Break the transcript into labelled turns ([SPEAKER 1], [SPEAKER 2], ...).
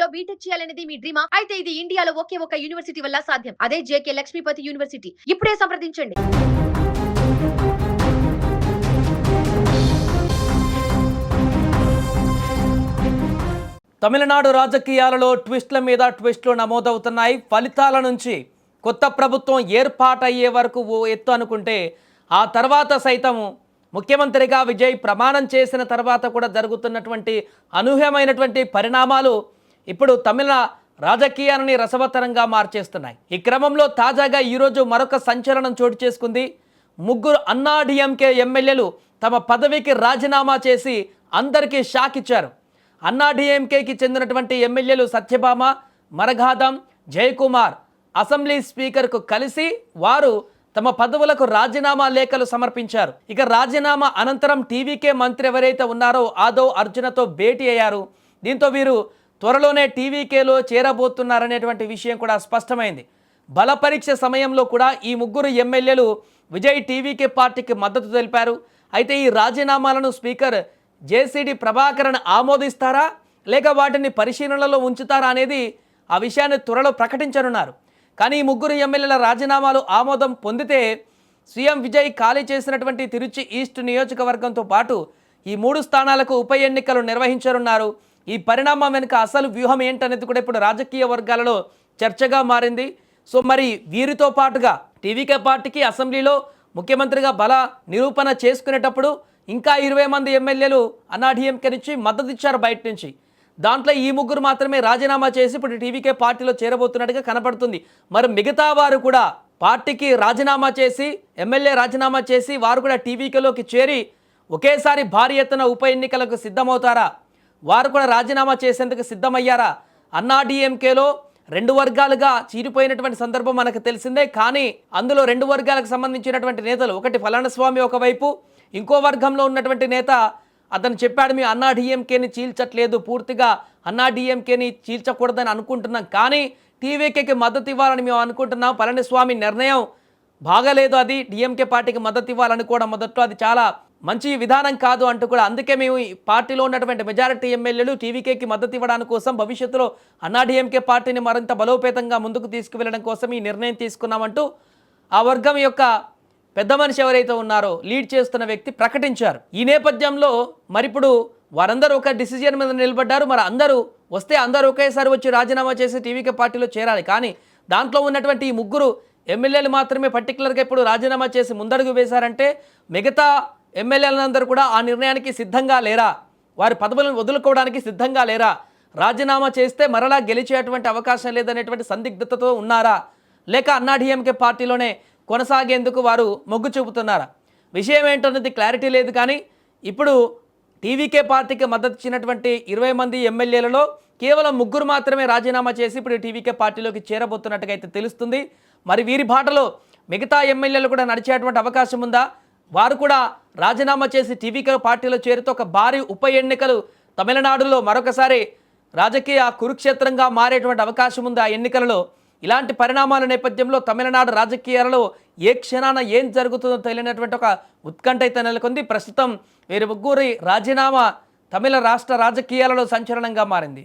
[SPEAKER 1] లో బీటెక్ చేయాలనేది మీ డ్రీమా? అయితే ఇది ఇండియాలో ఒకే ఒక యూనివర్సిటీ వల్ల సాధ్యం. అదే జేకే లక్ష్మీపతి యూనివర్సిటీ. ఇప్పుడే సంప్రదించండి.
[SPEAKER 2] తమిళనాడు రాజకీయాలలో ట్విస్ట్ల మీద ట్విస్టులు నమోదవుతున్నాయి. ఫలితాల నుంచి కొత్త ప్రభుత్వం ఏర్పాటయ్యే వరకు ఓ ఎత్తు అనుకుంటే ఆ తర్వాత సైతం ముఖ్యమంత్రిగా విజయ్ ప్రమాణం చేసిన తర్వాత కూడా జరుగుతున్నటువంటి అనూహ్యమైనటువంటి పరిణామాలు ఇప్పుడు తమిళ రాజకీయాలని రసవత్తరంగా మార్చేస్తున్నాయి. ఈ క్రమంలో తాజాగా ఈరోజు మరొక సంచలనం చోటు చేసుకుంది. ముగ్గురు అన్నా డిఎంకే ఎమ్మెల్యేలు తమ పదవికి రాజీనామా చేసి అందరికీ షాక్ ఇచ్చారు. అన్నా డిఎంకేకి చెందినటువంటి ఎమ్మెల్యేలు సత్యభామ, మరగాధం, జయకుమార్ అసెంబ్లీ స్పీకర్కు కలిసి వారు తమ పదవులకు రాజీనామా లేఖలు సమర్పించారు. ఇక రాజీనామా అనంతరం టీవీకే మంత్రి ఎవరైతే ఉన్నారో ఆదవ్ అర్జునతో భేటీ అయ్యారు. దీంతో వీరు త్వరలోనే టీవీకేలో చేరబోతున్నారనేటువంటి విషయం కూడా స్పష్టమైంది. బల పరీక్ష సమయంలో కూడా ఈ ముగ్గురు ఎమ్మెల్యేలు విజయ్ టీవీకే పార్టీకి మద్దతు తెలిపారు. అయితే ఈ రాజీనామాలను స్పీకర్ జేసీడీ ప్రభాకరన్ ఆమోదిస్తారా లేక వాటిని పరిశీలనలో ఉంచుతారా అనేది ఆ విషయాన్ని త్వరలో ప్రకటించనున్నారు. కానీ ఈ ముగ్గురు ఎమ్మెల్యేల రాజీనామాలు ఆమోదం పొందితే సీఎం విజయ్ ఖాళీ చేసినటువంటి తిరుచి ఈస్ట్ నియోజకవర్గంతో పాటు ఈ 3 స్థానాలకు ఉప ఎన్నికలు నిర్వహించనున్నారు. ఈ పరిణామం వెనుక అసలు వ్యూహం ఏంటనేది కూడా ఇప్పుడు రాజకీయ వర్గాలలో చర్చగా మారింది. సో మరి వీరితో పాటుగా టీవీకే పార్టీకి అసెంబ్లీలో ముఖ్యమంత్రిగా బల నిరూపణ చేసుకునేటప్పుడు ఇంకా 20 మంది ఎమ్మెల్యేలు అన్నా డిఎంకే నుంచి మద్దతు ఇచ్చారు బయట నుంచి. దాంట్లో ఈ ముగ్గురు మాత్రమే రాజీనామా చేసి ఇప్పుడు టీవీకే పార్టీలో చేరబోతున్నట్టుగా కనపడుతుంది. మరి మిగతా వారు కూడా పార్టీకి రాజీనామా చేసి ఎమ్మెల్యే రాజీనామా చేసి వారు కూడా టీవీకేలోకి చేరి ఒకేసారి భారీ ఎత్తున ఉప ఎన్నికలకు సిద్ధమవుతారా? వారు కూడా రాజీనామా చేసేందుకు సిద్ధమయ్యారా? అన్నా డిఎంకేలో 2 వర్గాలుగా చీరిపోయినటువంటి సందర్భం మనకు తెలిసిందే. కానీ అందులో 2 వర్గాలకు సంబంధించినటువంటి నేతలు, ఒకటి పళనిస్వామి ఒకవైపు, ఇంకో వర్గంలో ఉన్నటువంటి నేత అతను చెప్పాడు, మేము అన్నా డిఎంకేని చీల్చట్లేదు, పూర్తిగా అన్నా డిఎంకేని చీల్చకూడదని అనుకుంటున్నాం, కానీ టీవీకేకి మద్దతు ఇవ్వాలని మేము అనుకుంటున్నాం. పళనిస్వామి నిర్ణయం బాగలేదు, అది డిఎంకే పార్టీకి మద్దతు ఇవ్వాలనుకోవడం మొదట్లో అది చాలా మంచి విధానం కాదు అంటూ కూడా, అందుకే మేము ఈ పార్టీలో ఉన్నటువంటి మెజారిటీ ఎమ్మెల్యేలు టీవీకేకి మద్దతు ఇవ్వడానికి కోసం భవిష్యత్తులో అన్నా డిఎంకే పార్టీని మరింత బలోపేతంగా ముందుకు తీసుకువెళ్ళడం కోసం ఈ నిర్ణయం తీసుకున్నామంటూ ఆ వర్గం యొక్క పెద్ద మనిషి ఎవరైతే ఉన్నారో లీడ్ చేస్తున్న వ్యక్తి ప్రకటించారు. ఈ నేపథ్యంలో మరిప్పుడు వారందరూ ఒక డిసిజన్ మీద నిలబడ్డారు. మరి అందరూ వస్తే అందరూ ఒకేసారి వచ్చి రాజీనామా చేసి టీవీకే పార్టీలో చేరాలి. కానీ దాంట్లో ఉన్నటువంటి ఈ ముగ్గురు ఎమ్మెల్యేలు మాత్రమే పర్టికులర్గా ఇప్పుడు రాజీనామా చేసి ముందడుగు వేశారంటే మిగతా ఎమ్మెల్యేలందరూ కూడా ఆ నిర్ణయానికి సిద్ధంగా లేరా? వారి పదవులను వదులుకోవడానికి సిద్ధంగా లేరా? రాజీనామా చేస్తే మరలా గెలిచేటువంటి అవకాశం లేదనేటువంటి సందిగ్ధతతో ఉన్నారా? లేక అన్నా డిఎంకే పార్టీలోనే కొనసాగేందుకు వారు మొగ్గు చూపుతున్నారా? విషయం ఏంటన్నది క్లారిటీ లేదు. కానీ ఇప్పుడు టీవీకే పార్టీకి మద్దతు ఇచ్చినటువంటి 20 మంది ఎమ్మెల్యేలలో కేవలం 3 మాత్రమే రాజీనామా చేసి ఇప్పుడు టీవీకే పార్టీలోకి చేరబోతున్నట్టుగా అయితే తెలుస్తుంది. మరి వీరి బాటలో మిగతా ఎమ్మెల్యేలు కూడా నడిచేటువంటి అవకాశం ఉందా? వారు కూడా రాజీనామా చేసి టీవీకే పార్టీలో చేరుతూ ఒక భారీ ఉప ఎన్నికలు తమిళనాడులో మరొకసారి రాజకీయ కురుక్షేత్రంగా మారేటువంటి అవకాశం ఉంది. ఆ ఎన్నికలలో ఇలాంటి పరిణామాల నేపథ్యంలో తమిళనాడు రాజకీయాలలో ఏ క్షణాన ఏం జరుగుతుందో తెలియనటువంటి ఒక ఉత్కంఠ అయితే నెలకొంది. ప్రస్తుతం వీరి ముగ్గురి రాజీనామా తమిళ రాష్ట్ర రాజకీయాలలో సంచలనంగా మారింది.